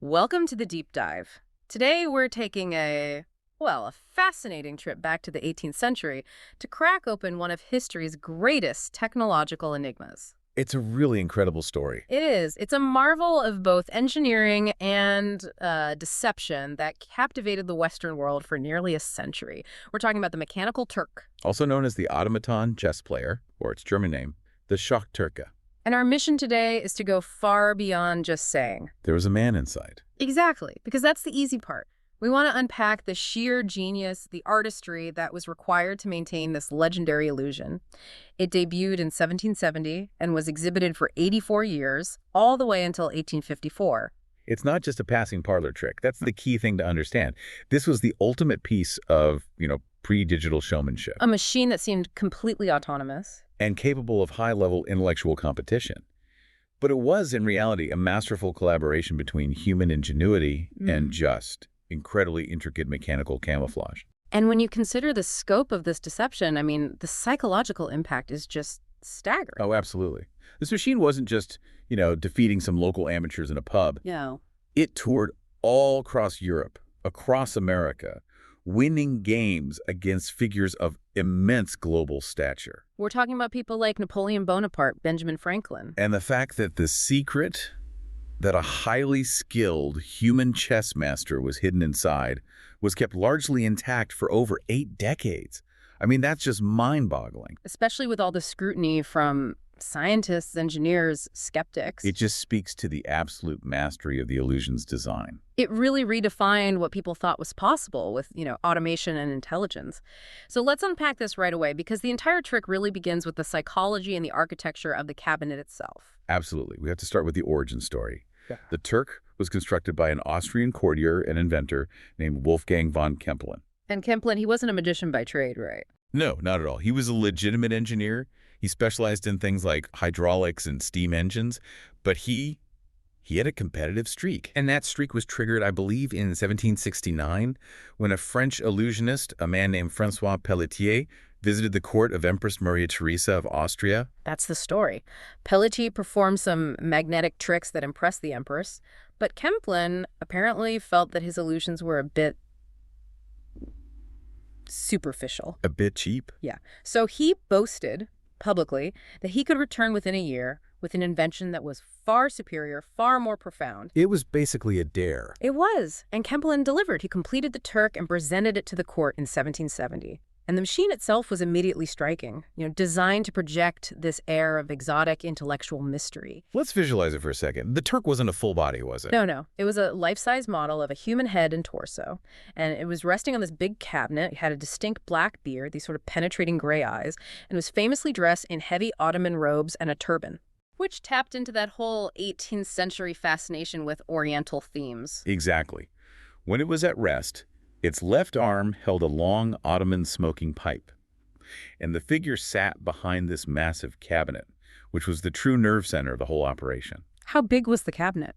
Welcome to the deep dive. Today we're taking a fascinating trip back to the 18th century to crack open one of history's greatest technological enigmas. It's a really incredible story. It is. It's a marvel of both engineering and deception that captivated the Western world for nearly a century. We're talking about the Mechanical Turk. Also known as the automaton chess player, or its German name, the Schach-Turke. And our mission today is to go far beyond just saying. There was a man inside. Exactly, because that's the easy part. We want to unpack the sheer genius, the artistry that was required to maintain this legendary illusion. It debuted in 1770 and was exhibited for 84 years, all the way until 1854. It's not just a passing parlor trick. That's the key thing to understand. This was the ultimate piece of, pre-digital showmanship. A machine that seemed completely autonomous. And capable of high-level intellectual competition. But it was, in reality, a masterful collaboration between human ingenuity and just incredibly intricate mechanical camouflage. And when you consider the scope of this deception, the psychological impact is just staggering. Oh, absolutely. This machine wasn't just, defeating some local amateurs in a pub. No. It toured all across Europe, across America, winning games against figures of immense global stature. We're talking about people like Napoleon Bonaparte, Benjamin Franklin. And the fact that the secret that a highly skilled human chess master was hidden inside was kept largely intact for over 8 decades. That's just mind-boggling. Especially with all the scrutiny from scientists, engineers, skeptics. It just speaks to the absolute mastery of the illusion's design. It really redefined what people thought was possible with, automation and intelligence. So let's unpack this right away, because the entire trick really begins with the psychology and the architecture of the cabinet itself. Absolutely. We have to start with the origin story. Yeah. The Turk was constructed by an Austrian courtier and inventor named Wolfgang von Kempelen. And Kempelen, he wasn't a magician by trade, right? No, not at all. He was a legitimate engineer. He specialized in things like hydraulics and steam engines, but he had a competitive streak. And that streak was triggered, I believe, in 1769, when a French illusionist, a man named Francois Pelletier, visited the court of Empress Maria Theresa of Austria. That's the story. Pelletier performed some magnetic tricks that impressed the empress, but Kempelen apparently felt that his illusions were a bit superficial. A bit cheap? Yeah. So he boasted publicly that he could return within a year with an invention that was far superior, far more profound. It was basically a dare. It was. And Kempelen delivered. He completed the Turk and presented it to the court in 1770. And the machine itself was immediately striking, designed to project this air of exotic intellectual mystery. Let's visualize it for a second. The Turk wasn't a full body, was it? No. It was a life-size model of a human head and torso. And it was resting on this big cabinet. It had a distinct black beard, these sort of penetrating gray eyes, and was famously dressed in heavy Ottoman robes and a turban, which tapped into that whole 18th century fascination with Oriental themes. Exactly. When it was at rest, its left arm held a long Ottoman smoking pipe, and the figure sat behind this massive cabinet, which was the true nerve center of the whole operation. How big was the cabinet?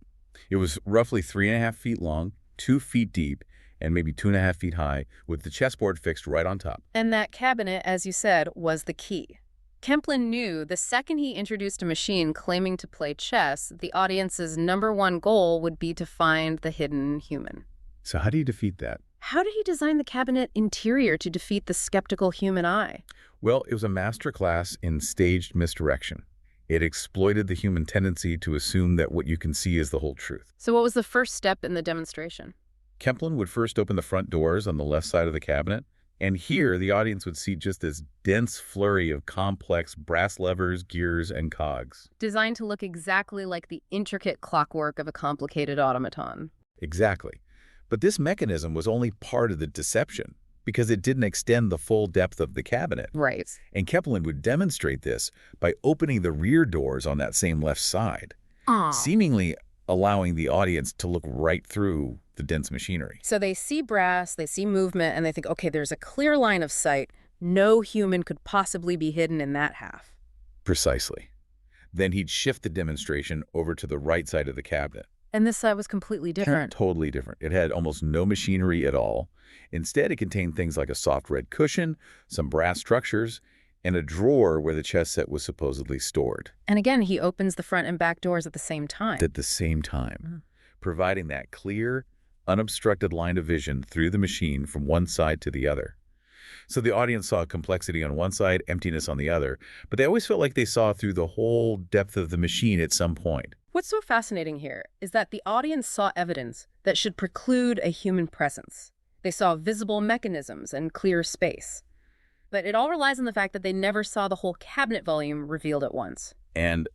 It was roughly 3.5 feet long, 2 feet deep, and maybe 2.5 feet high, with the chessboard fixed right on top. And that cabinet, as you said, was the key. Kempelen knew the second he introduced a machine claiming to play chess, the audience's #1 goal would be to find the hidden human. So how do you defeat that? How did he design the cabinet interior to defeat the skeptical human eye? Well, it was a masterclass in staged misdirection. It exploited the human tendency to assume that what you can see is the whole truth. So what was the first step in the demonstration? Kempelen would first open the front doors on the left side of the cabinet, and here the audience would see just this dense flurry of complex brass levers, gears, and cogs. Designed to look exactly like the intricate clockwork of a complicated automaton. Exactly. But this mechanism was only part of the deception because it didn't extend the full depth of the cabinet. Right. And Kempelen would demonstrate this by opening the rear doors on that same left side, seemingly allowing the audience to look right through the dense machinery. So they see brass, they see movement, and they think, okay, there's a clear line of sight. No human could possibly be hidden in that half. Precisely. Then he'd shift the demonstration over to the right side of the cabinet. And this side was completely different. Totally different. It had almost no machinery at all. Instead, it contained things like a soft red cushion, some brass structures, and a drawer where the chess set was supposedly stored. And again, he opens the front and back doors at the same time. At the same time. providing that clear, unobstructed line of vision through the machine from one side to the other. So the audience saw complexity on one side, emptiness on the other, but they always felt like they saw through the whole depth of the machine at some point. What's so fascinating here is that the audience saw evidence that should preclude a human presence. They saw visible mechanisms and clear space. But it all relies on the fact that they never saw the whole cabinet volume revealed at once. And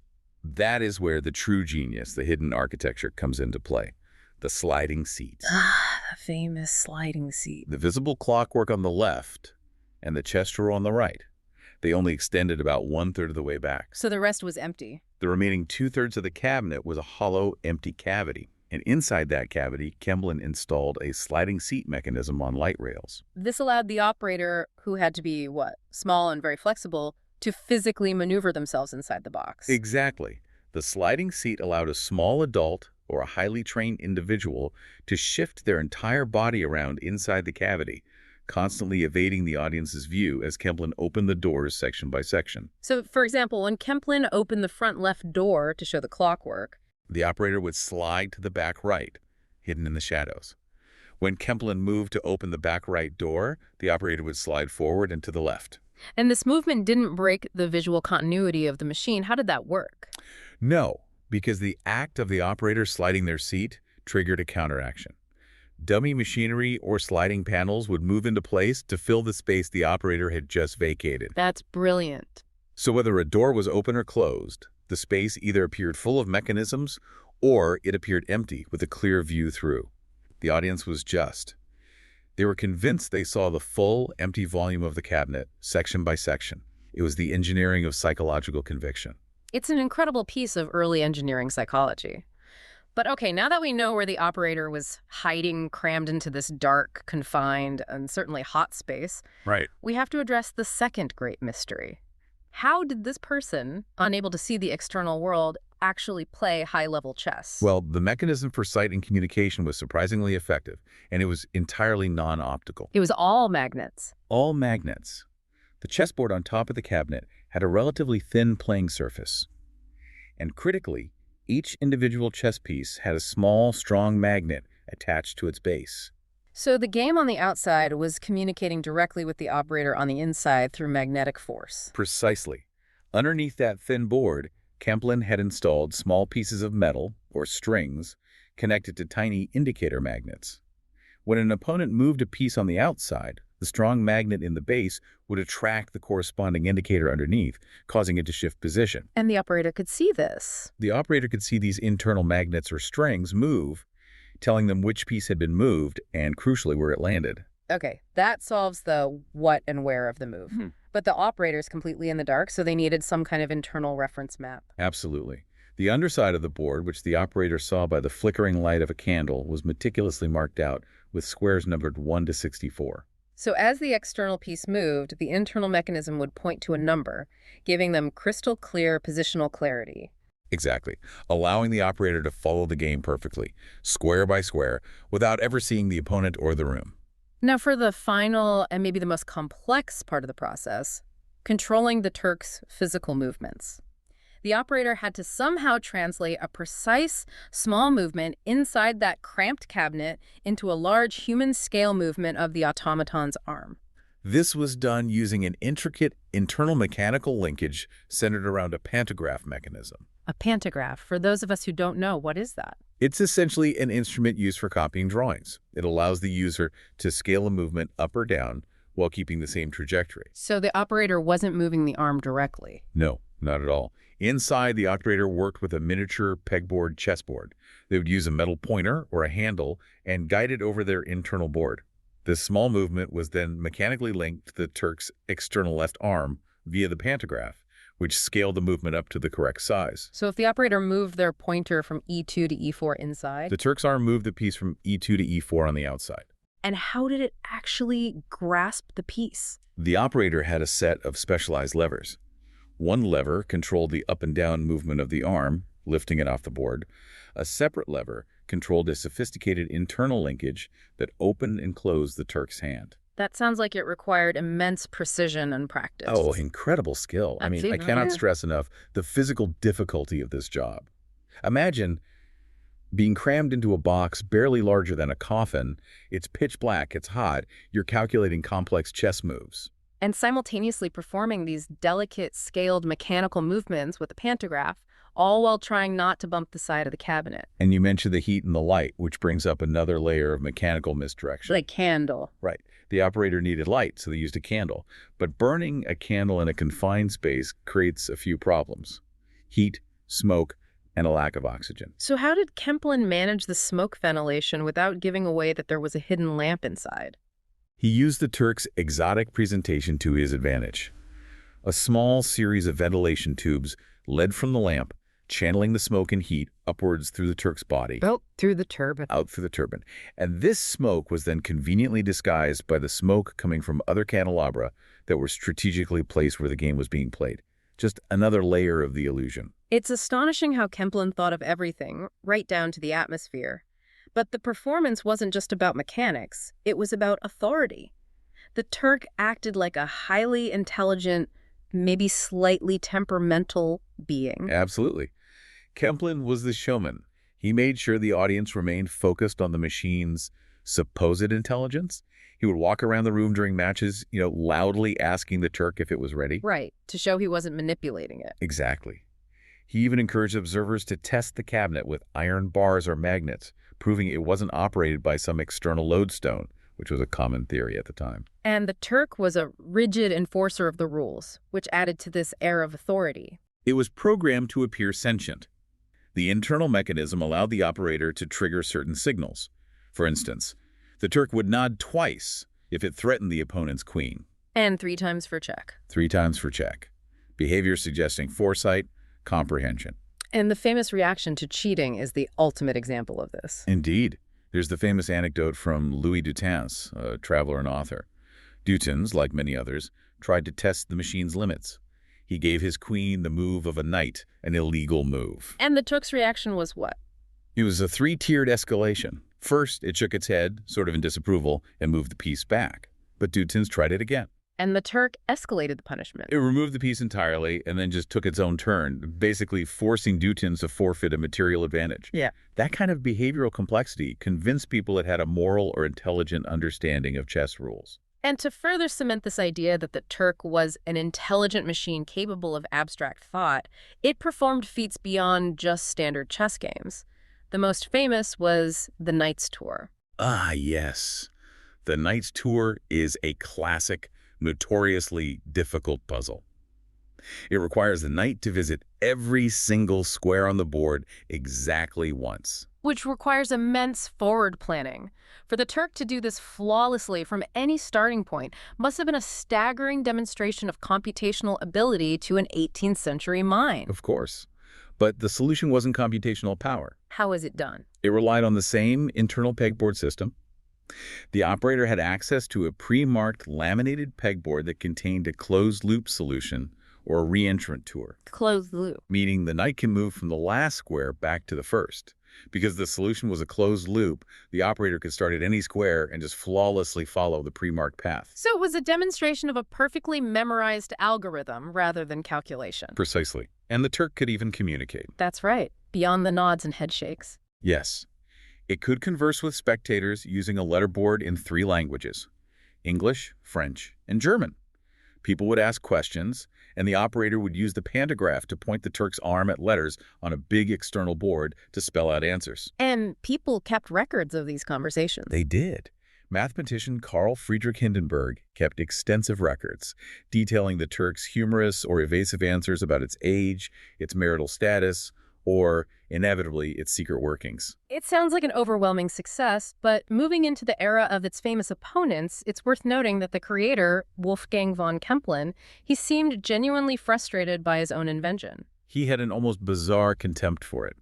that is where the true genius, the hidden architecture, comes into play. The sliding seats. Ah, the famous sliding seat. The visible clockwork on the left and the chest drawer on the right. They only extended about 1/3 of the way back. So the rest was empty. The remaining 2/3 of the cabinet was a hollow, empty cavity. And inside that cavity, Kemplin installed a sliding seat mechanism on light rails. This allowed the operator, who had to be, small and very flexible, to physically maneuver themselves inside the box. Exactly. The sliding seat allowed a small adult or a highly trained individual to shift their entire body around inside the cavity, constantly evading the audience's view as Kemplin opened the doors section by section. So, for example, when Kemplin opened the front left door to show the clockwork, The operator would slide to the back right, hidden in the shadows. When Kemplin moved to open the back right door, the operator would slide forward and to the left. and this movement didn't break the visual continuity of the machine. How did that work? No, because the act of the operator sliding their seat triggered a counteraction. Dummy machinery or sliding panels would move into place to fill the space the operator had just vacated. That's brilliant. So whether a door was open or closed, the space either appeared full of mechanisms or it appeared empty with a clear view through. The audience was just. They were convinced they saw the full, empty volume of the cabinet, section by section. It was the engineering of psychological conviction. It's an incredible piece of early engineering psychology. But okay, now that we know where the operator was hiding, crammed into this dark, confined, and certainly hot space, Right. we have to address the second great mystery. How did this person, unable to see the external world, actually play high-level chess? Well, the mechanism for sight and communication was surprisingly effective, and it was entirely non-optical. It was all magnets. All magnets. The chessboard on top of the cabinet had a relatively thin playing surface. And critically, each individual chess piece had a small, strong magnet attached to its base. So the game on the outside was communicating directly with the operator on the inside through magnetic force. Precisely. Underneath that thin board, Kemplin had installed small pieces of metal, or strings, connected to tiny indicator magnets. When an opponent moved a piece on the outside, the strong magnet in the base would attract the corresponding indicator underneath, causing it to shift position. And the operator could see this. The operator could see these internal magnets or strings move, telling them which piece had been moved and, crucially, where it landed. Okay, that solves the what and where of the move. But the operator's completely in the dark, so they needed some kind of internal reference map. Absolutely. The underside of the board, which the operator saw by the flickering light of a candle, was meticulously marked out with squares numbered 1 to 64. So as the external piece moved, the internal mechanism would point to a number, giving them crystal clear positional clarity. Exactly, allowing the operator to follow the game perfectly, square by square, without ever seeing the opponent or the room. Now for the final and maybe the most complex part of the process, controlling the Turk's physical movements. The operator had to somehow translate a precise, small movement inside that cramped cabinet into a large human-scale movement of the automaton's arm. This was done using an intricate internal mechanical linkage centered around a pantograph mechanism. A pantograph, for those of us who don't know, what is that? It's essentially an instrument used for copying drawings. It allows the user to scale a movement up or down while keeping the same trajectory. So the operator wasn't moving the arm directly. No, not at all. Inside, the operator worked with a miniature pegboard chessboard. They would use a metal pointer or a handle and guide it over their internal board. This small movement was then mechanically linked to the Turk's external left arm via the pantograph, which scaled the movement up to the correct size. So if the operator moved their pointer from E2 to E4 inside... The Turk's arm moved the piece from E2 to E4 on the outside. And how did it actually grasp the piece? The operator had a set of specialized levers. One lever controlled the up and down movement of the arm, lifting it off the board. A separate lever controlled a sophisticated internal linkage that opened and closed the Turk's hand. That sounds like it required immense precision and practice. Oh, incredible skill. I cannot stress enough the physical difficulty of this job. Imagine Being crammed into a box barely larger than a coffin, it's pitch black, it's hot, you're calculating complex chess moves. And simultaneously performing these delicate, scaled mechanical movements with the pantograph, all while trying not to bump the side of the cabinet. And you mentioned the heat and the light, which brings up another layer of mechanical misdirection. Like candle. Right. The operator needed light, so they used a candle. But burning a candle in a confined space creates a few problems: heat, smoke, and a lack of oxygen. So how did Kempelen manage the smoke ventilation without giving away that there was a hidden lamp inside? He used the Turk's exotic presentation to his advantage. A small series of ventilation tubes led from the lamp, channeling the smoke and heat upwards through the Turk's body. Out through the turbine. Out through the turbine. And this smoke was then conveniently disguised by the smoke coming from other candelabra that were strategically placed where the game was being played. Just another layer of the illusion. It's astonishing how Kempelen thought of everything, right down to the atmosphere. But the performance wasn't just about mechanics, it was about authority. The Turk acted like a highly intelligent, maybe slightly temperamental being. Absolutely. Kempelen was the showman. He made sure the audience remained focused on the machine's supposed intelligence. He would walk around the room during matches, loudly asking the Turk if it was ready. Right, to show he wasn't manipulating it. Exactly. He even encouraged observers to test the cabinet with iron bars or magnets, proving it wasn't operated by some external lodestone, which was a common theory at the time. And the Turk was a rigid enforcer of the rules, which added to this air of authority. It was programmed to appear sentient. The internal mechanism allowed the operator to trigger certain signals. For instance, the Turk would nod twice if it threatened the opponent's queen. And 3 times for check. 3 times for check. Behavior suggesting foresight, comprehension. And the famous reaction to cheating is the ultimate example of this. Indeed. There's the famous anecdote from Louis Dutens, a traveler and author. Dutens, like many others, tried to test the machine's limits. He gave his queen the move of a knight, an illegal move. And the Turk's reaction was what? It was a 3-tiered escalation. First, it shook its head, sort of in disapproval, and moved the piece back. But Dutens tried it again. And the Turk escalated the punishment. It removed the piece entirely and then just took its own turn, basically forcing Dutens to forfeit a material advantage. Yeah. That kind of behavioral complexity convinced people it had a moral or intelligent understanding of chess rules. And to further cement this idea that the Turk was an intelligent machine capable of abstract thought, it performed feats beyond just standard chess games. The most famous was the Knight's Tour. Ah, yes. The Knight's Tour is a classic, notoriously difficult puzzle. It requires the knight to visit every single square on the board exactly once. Which requires immense forward planning. For the Turk to do this flawlessly from any starting point must have been a staggering demonstration of computational ability to an 18th century mind. Of course. But the solution wasn't computational power. How is it done? It relied on the same internal pegboard system. The operator had access to a pre-marked laminated pegboard that contained a closed-loop solution or a reentrant tour. Closed loop. Meaning the knight can move from the last square back to the first. Because the solution was a closed loop, the operator could start at any square and just flawlessly follow the pre-marked path. So it was a demonstration of a perfectly memorized algorithm rather than calculation. Precisely. And the Turk could even communicate. That's right, beyond the nods and head shakes. Yes. It could converse with spectators using a letterboard in 3 languages: English, French, and German. People would ask questions, and the operator would use the pantograph to point the Turk's arm at letters on a big external board to spell out answers. And people kept records of these conversations. They did. Mathematician Carl Friedrich Hindenburg kept extensive records, detailing the Turk's humorous or evasive answers about its age, its marital status, or, inevitably, its secret workings. It sounds like an overwhelming success, but moving into the era of its famous opponents, it's worth noting that the creator, Wolfgang von Kempelen, he seemed genuinely frustrated by his own invention. He had an almost bizarre contempt for it.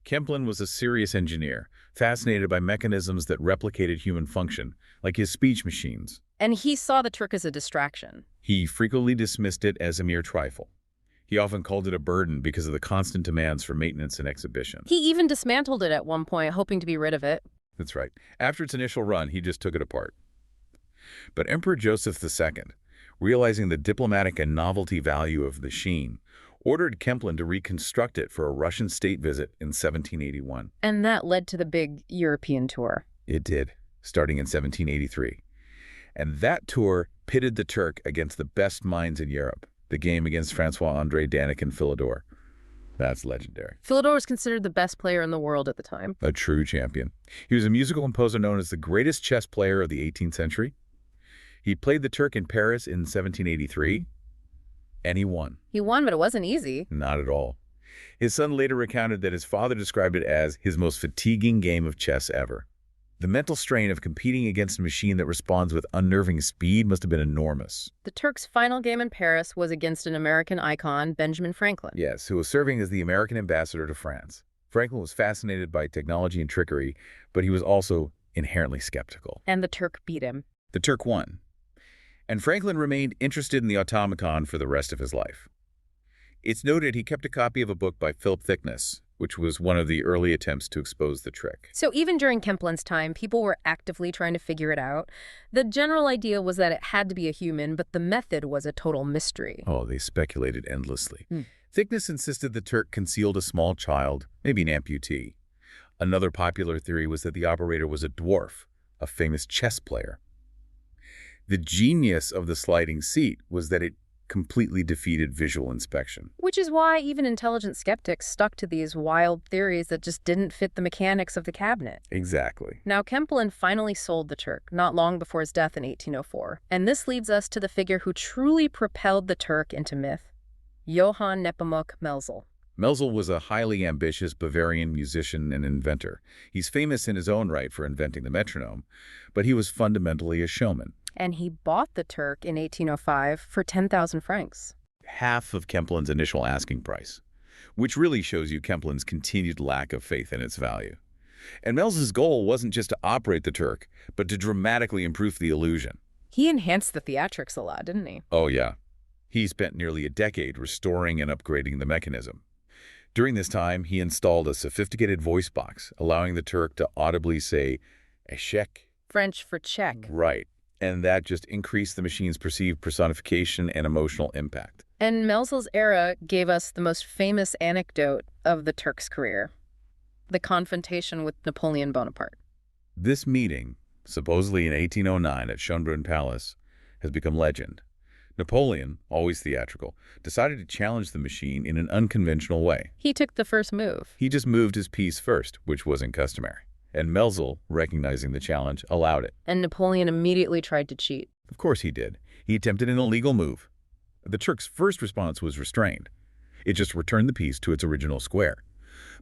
Kempelen was a serious engineer, fascinated by mechanisms that replicated human function, like his speech machines. And he saw the Turk as a distraction. He frequently dismissed it as a mere trifle. He often called it a burden because of the constant demands for maintenance and exhibition. He even dismantled it at one point, hoping to be rid of it. That's right. After its initial run, he just took it apart. But Emperor Joseph II, realizing the diplomatic and novelty value of the machine, ordered Kempelen to reconstruct it for a Russian state visit in 1781. And that led to the big European tour. It did, starting in 1783. And that tour pitted the Turk against the best minds in Europe. The game against Francois-André Danik and Philidor. That's legendary. Philidor was considered the best player in the world at the time. A true champion. He was a musical composer known as the greatest chess player of the 18th century. He played the Turk in Paris in 1783, and he won. He won, but it wasn't easy. Not at all. His son later recounted that his father described it as his most fatiguing game of chess ever. The mental strain of competing against a machine that responds with unnerving speed must have been enormous. The Turk's final game in Paris was against an American icon, Benjamin Franklin. Yes, who was serving as the American ambassador to France. Franklin was fascinated by technology and trickery, but he was also inherently skeptical. And the Turk beat him. The Turk won. And Franklin remained interested in the automaton for the rest of his life. It's noted he kept a copy of a book by Philip Thickness, which was one of the early attempts to expose the trick. So even during Kempelen's time, people were actively trying to figure it out. The general idea was that it had to be a human, but the method was a total mystery. Oh, they speculated endlessly. Thickness insisted the Turk concealed a small child, maybe an amputee. Another popular theory was that the operator was a dwarf, a famous chess player. The genius of the sliding seat was that it completely defeated visual inspection. Which is why even intelligent skeptics stuck to these wild theories that just didn't fit the mechanics of the cabinet. Exactly. Now, Kempelen finally sold the Turk, not long before his death in 1804. And this leads us to the figure who truly propelled the Turk into myth, Johann Nepomuk Melzel. Melzel was a highly ambitious Bavarian musician and inventor. He's famous in his own right for inventing the metronome, but he was fundamentally a showman. And he bought the Turk in 1805 for 10,000 francs. Half of Kempelen's initial asking price, which really shows you Kempelen's continued lack of faith in its value. And Melzel's goal wasn't just to operate the Turk, but to dramatically improve the illusion. He enhanced the theatrics a lot, didn't he? Oh, yeah. He spent nearly a decade restoring and upgrading the mechanism. During this time, he installed a sophisticated voice box, allowing the Turk to audibly say, "échec." French for check. Right. And that just increased the machine's perceived personification and emotional impact. And Melzel's era gave us the most famous anecdote of the Turk's career, the confrontation with Napoleon Bonaparte. This meeting, supposedly in 1809 at Schönbrunn Palace, has become legend. Napoleon, always theatrical, decided to challenge the machine in an unconventional way. He took the first move. He just moved his piece first, which wasn't customary. And Melzel, recognizing the challenge, allowed it. And Napoleon immediately tried to cheat. Of course he did. He attempted an illegal move. The Turk's first response was restrained. It just returned the piece to its original square.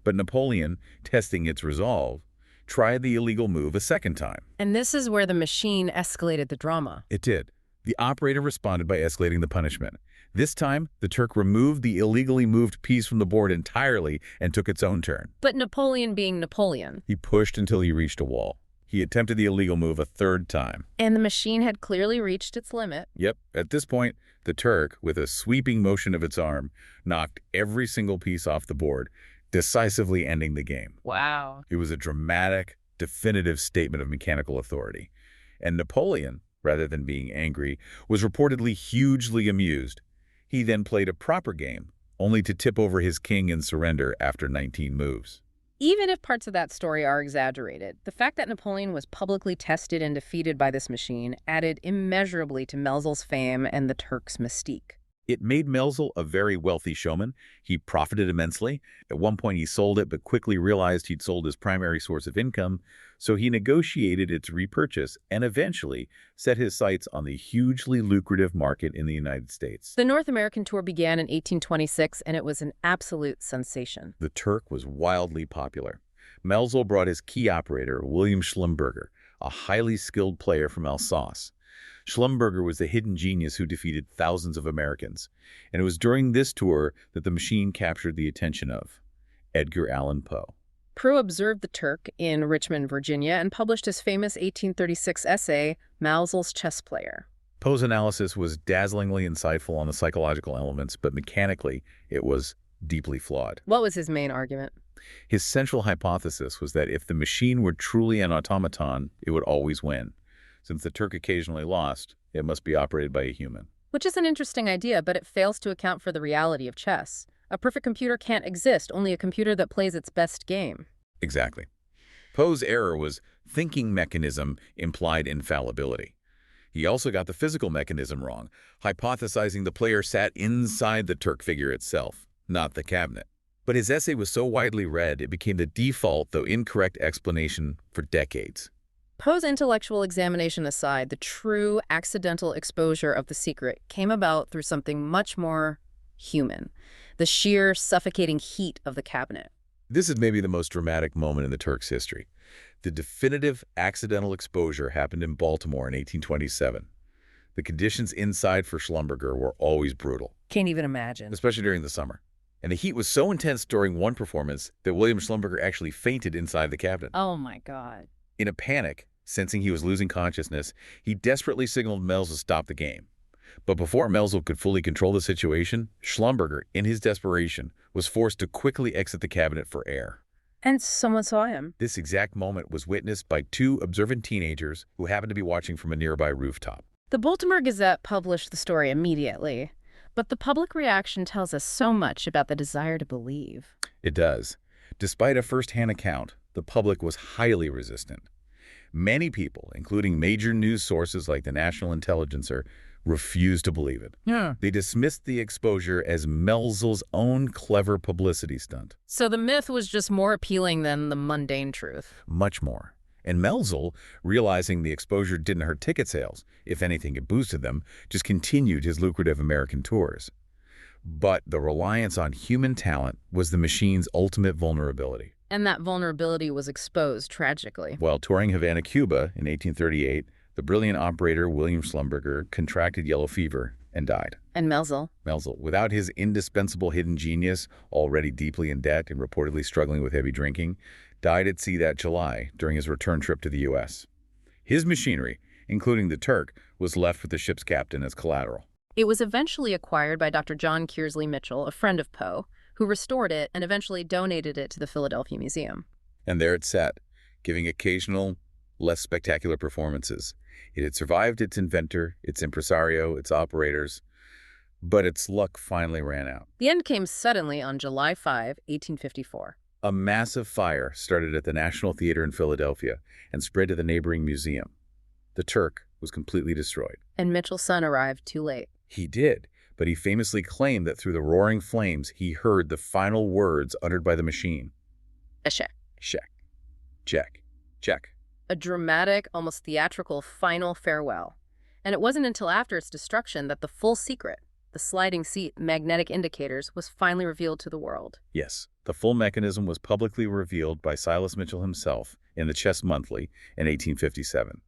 But Napoleon, testing its resolve, tried the illegal move a second time. And this is where the machine escalated the drama. It did. The operator responded by escalating the punishment. This time, the Turk removed the illegally moved piece from the board entirely and took its own turn. But Napoleon being Napoleon. He pushed until he reached a wall. He attempted the illegal move a third time. And the machine had clearly reached its limit. Yep, at this point, the Turk, with a sweeping motion of its arm, knocked every single piece off the board, decisively ending the game. Wow. It was a dramatic, definitive statement of mechanical authority. And Napoleon, rather than being angry, was reportedly hugely amused. He then played a proper game, only to tip over his king and surrender after 19 moves. Even if parts of that story are exaggerated, the fact that Napoleon was publicly tested and defeated by this machine added immeasurably to Melzel's fame and the Turk's mystique. It made Melzel a very wealthy showman. He profited immensely. At one point, he sold it, but quickly realized he'd sold his primary source of income, so he negotiated its repurchase and eventually set his sights on the hugely lucrative market in the United States. The North American tour began in 1826, and it was an absolute sensation. The Turk was wildly popular. Melzel brought his key operator, William Schlumberger, a highly skilled player from Alsace. Schlumberger was the hidden genius who defeated thousands of Americans, and it was during this tour that the machine captured the attention of Edgar Allan Poe. Poe observed the Turk in Richmond, Virginia, and published his famous 1836 essay, Melzel's Chess Player. Poe's analysis was dazzlingly insightful on the psychological elements, but mechanically, it was deeply flawed. What was his main argument? His central hypothesis was that if the machine were truly an automaton, it would always win. Since the Turk occasionally lost, it must be operated by a human. Which is an interesting idea, but it fails to account for the reality of chess. A perfect computer can't exist, only a computer that plays its best game. Exactly. Poe's error was thinking mechanism implied infallibility. He also got the physical mechanism wrong, hypothesizing the player sat inside the Turk figure itself, not the cabinet. But his essay was so widely read, it became the default, though incorrect, explanation for decades. Poe's intellectual examination aside, the true accidental exposure of the secret came about through something much more human, the sheer suffocating heat of the cabinet. This is maybe the most dramatic moment in the Turks' history. The definitive accidental exposure happened in Baltimore in 1827. The conditions inside for Schlumberger were always brutal, Can't even imagine. especially during the summer. And the heat was so intense during one performance that William Schlumberger actually fainted inside the cabinet. Oh my God. In a panic, sensing he was losing consciousness, he desperately signaled Melzel to stop the game. But before Melzel could fully control the situation, Schlumberger, in his desperation, was forced to quickly exit the cabinet for air. And someone saw him. This exact moment was witnessed by two observant teenagers who happened to be watching from a nearby rooftop. The Baltimore Gazette published the story immediately, but the public reaction tells us so much about the desire to believe. It does. Despite a first-hand account, the public was highly resistant. Many people, including major news sources like the National Intelligencer, refused to believe it. Yeah. They dismissed the exposure as Melzel's own clever publicity stunt. So the myth was just more appealing than the mundane truth. Much more. And Melzel, realizing the exposure didn't hurt ticket sales, if anything it boosted them, just continued his lucrative American tours. But the reliance on human talent was the machine's ultimate vulnerability. And that vulnerability was exposed tragically. While touring Havana, Cuba in 1838, the brilliant operator William Schlumberger contracted yellow fever and died. And Melzel? Melzel, without his indispensable hidden genius, already deeply in debt and reportedly struggling with heavy drinking, died at sea that July during his return trip to the U.S. His machinery, including the Turk, was left with the ship's captain as collateral. It was eventually acquired by Dr. John Kearsley Mitchell, a friend of Poe, who restored it and eventually donated it to the Philadelphia Museum. And there it sat, giving occasional, less spectacular performances. It had survived its inventor, its impresario, its operators, but its luck finally ran out. The end came suddenly on July 5, 1854. A massive fire started at the National Theater in Philadelphia and spread to the neighboring museum. The Turk was completely destroyed. And Mitchell's son arrived too late. He did, but he famously claimed that through the roaring flames, he heard the final words uttered by the machine. A check. Check. Check. Check. A dramatic, almost theatrical final farewell. And it wasn't until after its destruction that the full secret, the sliding seat magnetic indicators, was finally revealed to the world. Yes, the full mechanism was publicly revealed by Silas Mitchell himself in the Chess Monthly in 1857.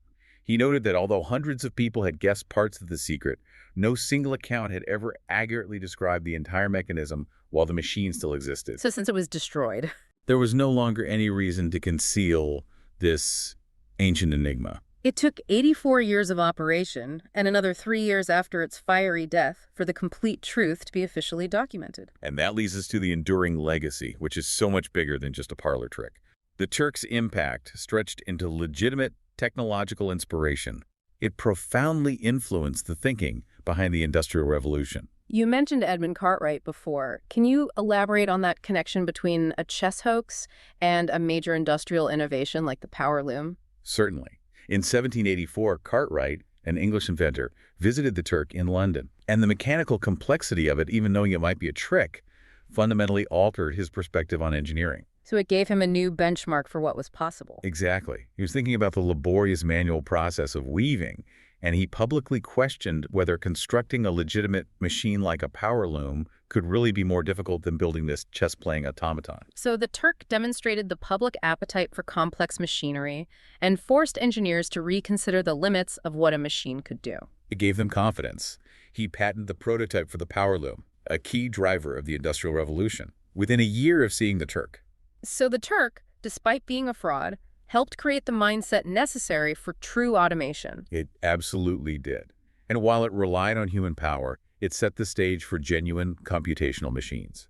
He noted that although hundreds of people had guessed parts of the secret, no single account had ever accurately described the entire mechanism while the machine still existed. So since it was destroyed. There was no longer any reason to conceal this ancient enigma. It took 84 years of operation and another 3 years after its fiery death for the complete truth to be officially documented. And that leads us to the enduring legacy, which is so much bigger than just a parlor trick. The Turk's impact stretched into legitimate technological inspiration. It profoundly influenced the thinking behind the Industrial Revolution. You mentioned Edmund Cartwright before. Can you elaborate on that connection between a chess hoax and a major industrial innovation like the power loom? Certainly. In 1784, Cartwright, an English inventor, visited the Turk in London. And the mechanical complexity of it, even knowing it might be a trick, fundamentally altered his perspective on engineering. So it gave him a new benchmark for what was possible. Exactly. He was thinking about the laborious manual process of weaving, and he publicly questioned whether constructing a legitimate machine like a power loom could really be more difficult than building this chess-playing automaton. So the Turk demonstrated the public appetite for complex machinery and forced engineers to reconsider the limits of what a machine could do. It gave them confidence. He patented the prototype for the power loom, a key driver of the Industrial Revolution, within a year of seeing the Turk. So the Turk, despite being a fraud, helped create the mindset necessary for true automation. It absolutely did. And while it relied on human power, it set the stage for genuine computational machines.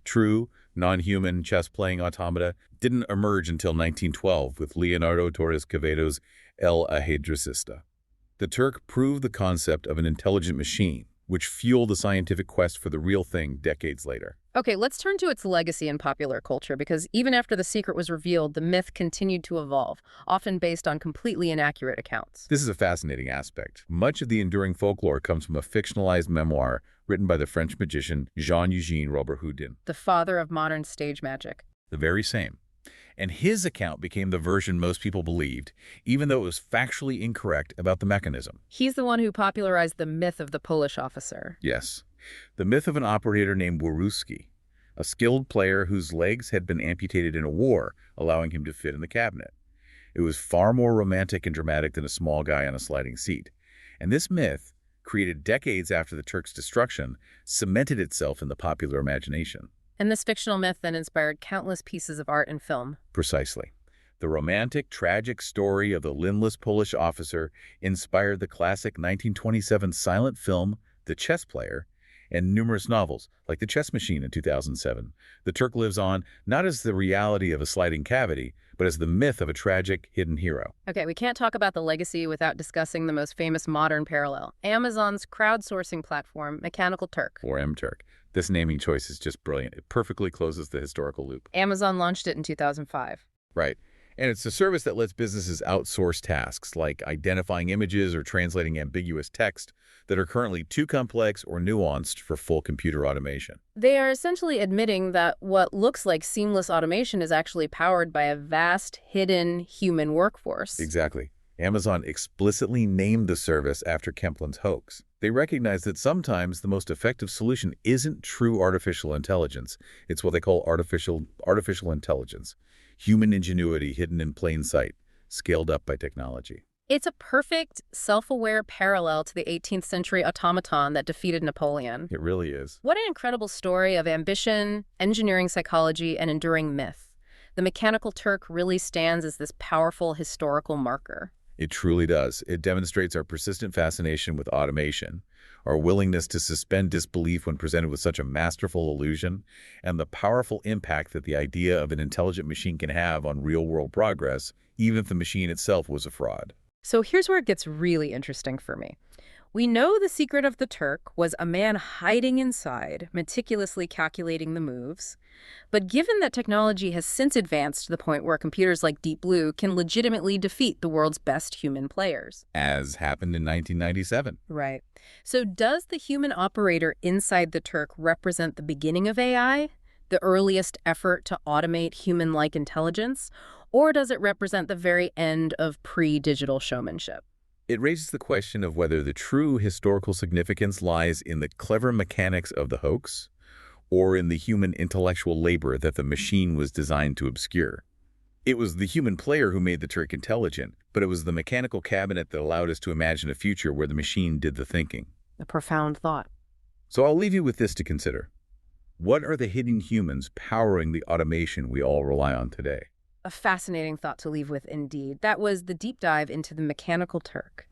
True, non-human chess-playing automata didn't emerge until 1912 with Leonardo Torres Quevedo's El Ajedrecista. The Turk proved the concept of an intelligent machine, which fueled the scientific quest for the real thing decades later. Okay, let's turn to its legacy in popular culture, because even after the secret was revealed, the myth continued to evolve, often based on completely inaccurate accounts. This is a fascinating aspect. Much of the enduring folklore comes from a fictionalized memoir written by the French magician Jean-Eugène Robert-Houdin, The father of modern stage magic. the very same. And his account became the version most people believed, even though it was factually incorrect about the mechanism. He's the one who popularized the myth of the Polish officer. Yes, the myth of an operator named Boruski, a skilled player whose legs had been amputated in a war, allowing him to fit in the cabinet. It was far more romantic and dramatic than a small guy on a sliding seat. And this myth, created decades after the Turks' destruction, cemented itself in the popular imagination. And this fictional myth then inspired countless pieces of art and film. Precisely. The romantic, tragic story of the limbless Polish officer inspired the classic 1927 silent film The Chess Player and numerous novels, like The Chess Machine in 2007. The Turk lives on not as the reality of a sliding cavity, but as the myth of a tragic, hidden hero. Okay, we can't talk about the legacy without discussing the most famous modern parallel, Amazon's crowdsourcing platform, Mechanical Turk. Or MTurk. This naming choice is just brilliant. It perfectly closes the historical loop. Amazon launched it in 2005. Right. And it's a service that lets businesses outsource tasks like identifying images or translating ambiguous text that are currently too complex or nuanced for full computer automation. They are essentially admitting that what looks like seamless automation is actually powered by a vast, hidden human workforce. Exactly. Amazon explicitly named the service after Kemplin's hoax. They recognize that sometimes the most effective solution isn't true artificial intelligence. It's what they call artificial intelligence. Human ingenuity hidden in plain sight, scaled up by technology. It's a perfect, self-aware parallel to the 18th century automaton that defeated Napoleon. It really is. What an incredible story of ambition, engineering psychology, and enduring myth. The Mechanical Turk really stands as this powerful historical marker. It truly does. It demonstrates our persistent fascination with automation, our willingness to suspend disbelief when presented with such a masterful illusion, and the powerful impact that the idea of an intelligent machine can have on real-world progress, even if the machine itself was a fraud. So here's where it gets really interesting for me. We know the secret of the Turk was a man hiding inside, meticulously calculating the moves. But given that technology has since advanced to the point where computers like Deep Blue can legitimately defeat the world's best human players. As happened in 1997. Right. So does the human operator inside the Turk represent the beginning of AI, the earliest effort to automate human-like intelligence, or does it represent the very end of pre-digital showmanship? It raises the question of whether the true historical significance lies in the clever mechanics of the hoax or in the human intellectual labor that the machine was designed to obscure. It was the human player who made the Turk intelligent, but it was the mechanical cabinet that allowed us to imagine a future where the machine did the thinking. A profound thought. So I'll leave you with this to consider. What are the hidden humans powering the automation we all rely on today? A fascinating thought to leave with indeed. That was the deep dive into the Mechanical Turk.